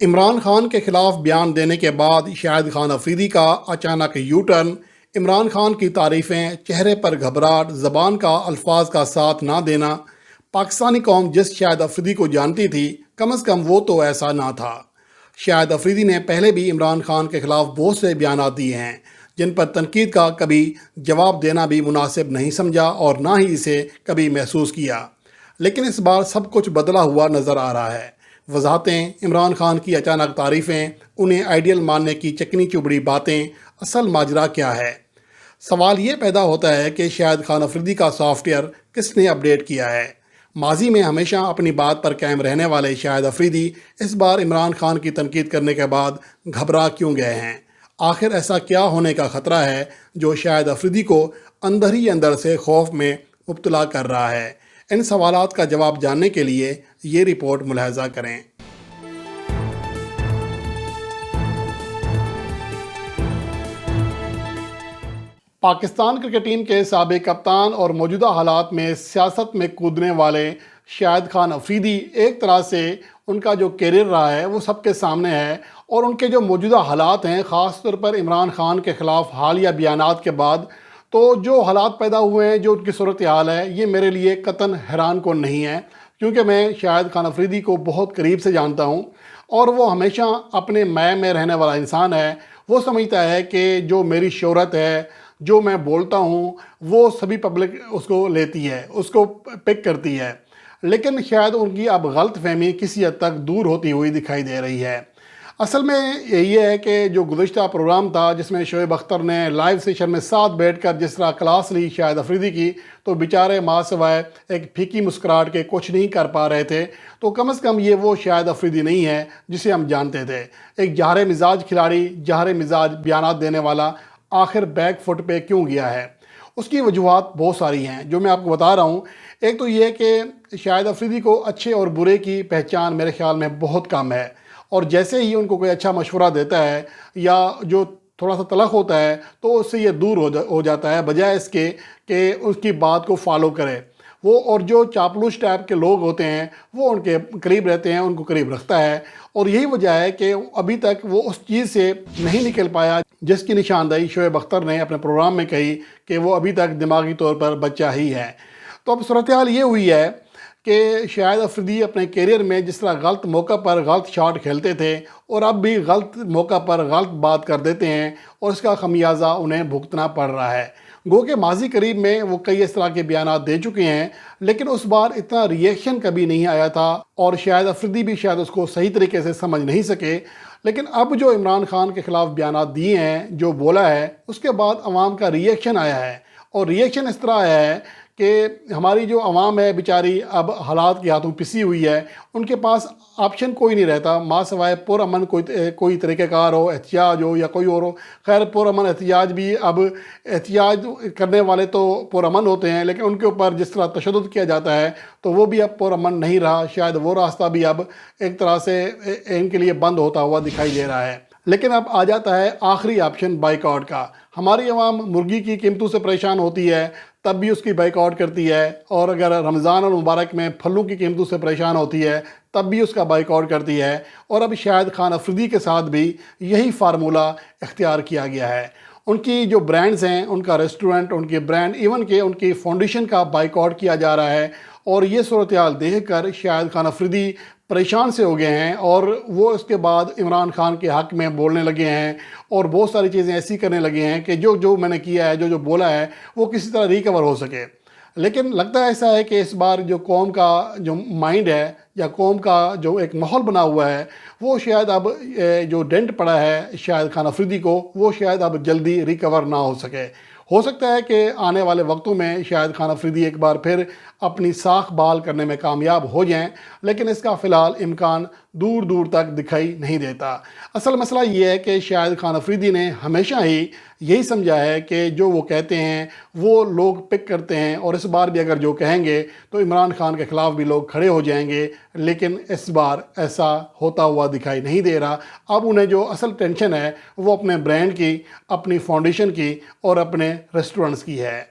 عمران خان کے خلاف بیان دینے کے بعد شاہد خان افریدی کا اچانک یو ٹرن، عمران خان کی تعریفیں، چہرے پر گھبراہٹ، زبان کا الفاظ کا ساتھ نہ دینا۔ پاکستانی قوم جس شاہد افریدی کو جانتی تھی، کم از کم وہ تو ایسا نہ تھا۔ شاہد افریدی نے پہلے بھی عمران خان کے خلاف بہت سے بیانات دیے ہیں، جن پر تنقید کا کبھی جواب دینا بھی مناسب نہیں سمجھا اور نہ ہی اسے کبھی محسوس کیا، لیکن اس بار سب کچھ بدلا ہوا نظر آ رہا ہے۔ وضاحتیں، عمران خان کی اچانک تعریفیں، انہیں آئیڈیل ماننے کی چکنی چبڑی باتیں، اصل ماجرا کیا ہے؟ سوال یہ پیدا ہوتا ہے کہ شاہد خان افریدی کا سافٹ ویئر کس نے اپڈیٹ کیا ہے؟ ماضی میں ہمیشہ اپنی بات پر قائم رہنے والے شاہد افریدی اس بار عمران خان کی تنقید کرنے کے بعد گھبرا کیوں گئے ہیں؟ آخر ایسا کیا ہونے کا خطرہ ہے جو شاہد افریدی کو اندر ہی اندر سے خوف میں مبتلا کر رہا ہے؟ ان سوالات کا جواب جاننے کے لیے یہ رپورٹ ملاحظہ کریں۔ پاکستان کرکٹ ٹیم کے سابق کپتان اور موجودہ حالات میں سیاست میں کودنے والے شاہد خان افریدی، ایک طرح سے ان کا جو کیریئر رہا ہے وہ سب کے سامنے ہے، اور ان کے جو موجودہ حالات ہیں، خاص طور پر عمران خان کے خلاف حالیہ بیانات کے بعد، تو جو حالات پیدا ہوئے ہیں، جو ان کی صورتحال ہے، یہ میرے لیے قطعاً حیران کن نہیں ہے، کیونکہ میں شاہد خان افریدی کو بہت قریب سے جانتا ہوں، اور وہ ہمیشہ اپنے میں رہنے والا انسان ہے۔ وہ سمجھتا ہے کہ جو میری شہرت ہے، جو میں بولتا ہوں، وہ سبھی پبلک اس کو لیتی ہے، اس کو پک کرتی ہے، لیکن شاید ان کی اب غلط فہمی کسی حد تک دور ہوتی ہوئی دکھائی دے رہی ہے۔ اصل میں یہی ہے کہ جو گزشتہ پروگرام تھا جس میں شعیب اختر نے لائیو سیشن میں ساتھ بیٹھ کر جس طرح کلاس لی شاہد افریدی کی، تو بیچارے ماں سوائے ایک پھیکی مسکراہٹ کے کچھ نہیں کر پا رہے تھے۔ تو کم از کم یہ وہ شاہد افریدی نہیں ہے جسے ہم جانتے تھے۔ ایک جہر مزاج کھلاڑی، جہر مزاج بیانات دینے والا آخر بیک فٹ پہ کیوں گیا ہے؟ اس کی وجوہات بہت ساری ہیں جو میں آپ کو بتا رہا ہوں۔ ایک تو یہ کہ شاہد افریدی کو اچھے اور برے کی پہچان میرے خیال میں بہت کم ہے، اور جیسے ہی ان کو کوئی اچھا مشورہ دیتا ہے یا جو تھوڑا سا تلخ ہوتا ہے تو اس سے یہ دور ہو جاتا ہے، بجائے اس کے کہ اس کی بات کو فالو کرے۔ وہ اور جو چاپلوس ٹائپ کے لوگ ہوتے ہیں وہ ان کے قریب رہتے ہیں، ان کو قریب رکھتا ہے، اور یہی وجہ ہے کہ ابھی تک وہ اس چیز سے نہیں نکل پایا جس کی نشاندہی شعیب اختر نے اپنے پروگرام میں کہی کہ وہ ابھی تک دماغی طور پر بچہ ہی ہے۔ تو اب صورتحال یہ ہوئی ہے کہ شاہد افریدی اپنے کیریئر میں جس طرح غلط موقع پر غلط شاٹ کھیلتے تھے، اور اب بھی غلط موقع پر غلط بات کر دیتے ہیں، اور اس کا خمیازہ انہیں بھگتنا پڑ رہا ہے۔ گو کہ ماضی قریب میں وہ کئی اس طرح کے بیانات دے چکے ہیں، لیکن اس بار اتنا ری ایکشن کبھی نہیں آیا تھا، اور شاہد افریدی بھی شاید اس کو صحیح طریقے سے سمجھ نہیں سکے۔ لیکن اب جو عمران خان کے خلاف بیانات دیے ہیں، جو بولا ہے، اس کے بعد عوام کا ری ایکشن آیا ہے، اور ری ایکشن اس طرح آیا ہے کہ ہماری جو عوام ہے بیچاری اب حالات کے ہاتھوں پسی ہوئی ہے، ان کے پاس آپشن کوئی نہیں رہتا ماں سوائے پرامن کوئی طریقہ کار ہو، احتجاج ہو یا کوئی اور ہو۔ خیر پرامن احتجاج بھی اب احتجاج کرنے والے تو پرامن ہوتے ہیں، لیکن ان کے اوپر جس طرح تشدد کیا جاتا ہے تو وہ بھی اب پرامن نہیں رہا، شاید وہ راستہ بھی اب ایک طرح سے ان کے لیے بند ہوتا ہوا دکھائی دے رہا ہے۔ لیکن اب آ جاتا ہے آخری آپشن بائیکاٹ کا۔ ہماری عوام مرغی کی قیمتوں سے پریشان ہوتی ہے تب بھی اس کی بائیکاٹ کرتی ہے، اور اگر رمضان المبارک میں پھلوں کی قیمتوں سے پریشان ہوتی ہے تب بھی اس کا بائیکاٹ کرتی ہے، اور اب شاہد خان افریدی کے ساتھ بھی یہی فارمولہ اختیار کیا گیا ہے۔ ان کی جو برانڈز ہیں، ان کا ریسٹورنٹ، ان کے برانڈ، ایون کہ ان کی فاؤنڈیشن کا بائیکاٹ کیا جا رہا ہے، اور یہ صورتحال دیکھ کر شاہد خان افریدی پریشان سے ہو گئے ہیں، اور وہ اس کے بعد عمران خان کے حق میں بولنے لگے ہیں، اور بہت ساری چیزیں ایسی کرنے لگے ہیں کہ جو میں نے کیا ہے، جو بولا ہے، وہ کسی طرح ریکور ہو سکے۔ لیکن لگتا ہے ایسا ہے کہ اس بار جو قوم کا جو مائنڈ ہے یا قوم کا جو ایک ماحول بنا ہوا ہے، وہ شاید اب جو ڈینٹ پڑا ہے شاہد خان افریدی کو، وہ شاید اب جلدی ریکور نہ ہو سکے۔ ہو سکتا ہے کہ آنے والے وقتوں میں شاہد خان افریدی ایک بار پھر اپنی ساکھ بحال کرنے میں کامیاب ہو جائیں، لیکن اس کا فی الحال امکان دور دور تک دکھائی نہیں دیتا۔ اصل مسئلہ یہ ہے کہ شاہد خان افریدی نے ہمیشہ ہی یہی سمجھا ہے کہ جو وہ کہتے ہیں وہ لوگ پک کرتے ہیں، اور اس بار بھی اگر جو کہیں گے تو عمران خان کے خلاف بھی لوگ کھڑے ہو جائیں گے، لیکن اس بار ایسا ہوتا ہوا دکھائی نہیں دے رہا۔ اب انہیں جو اصل ٹینشن ہے وہ اپنے برانڈ کی، اپنی فاؤنڈیشن کی اور اپنے ریسٹورنٹس کی ہے۔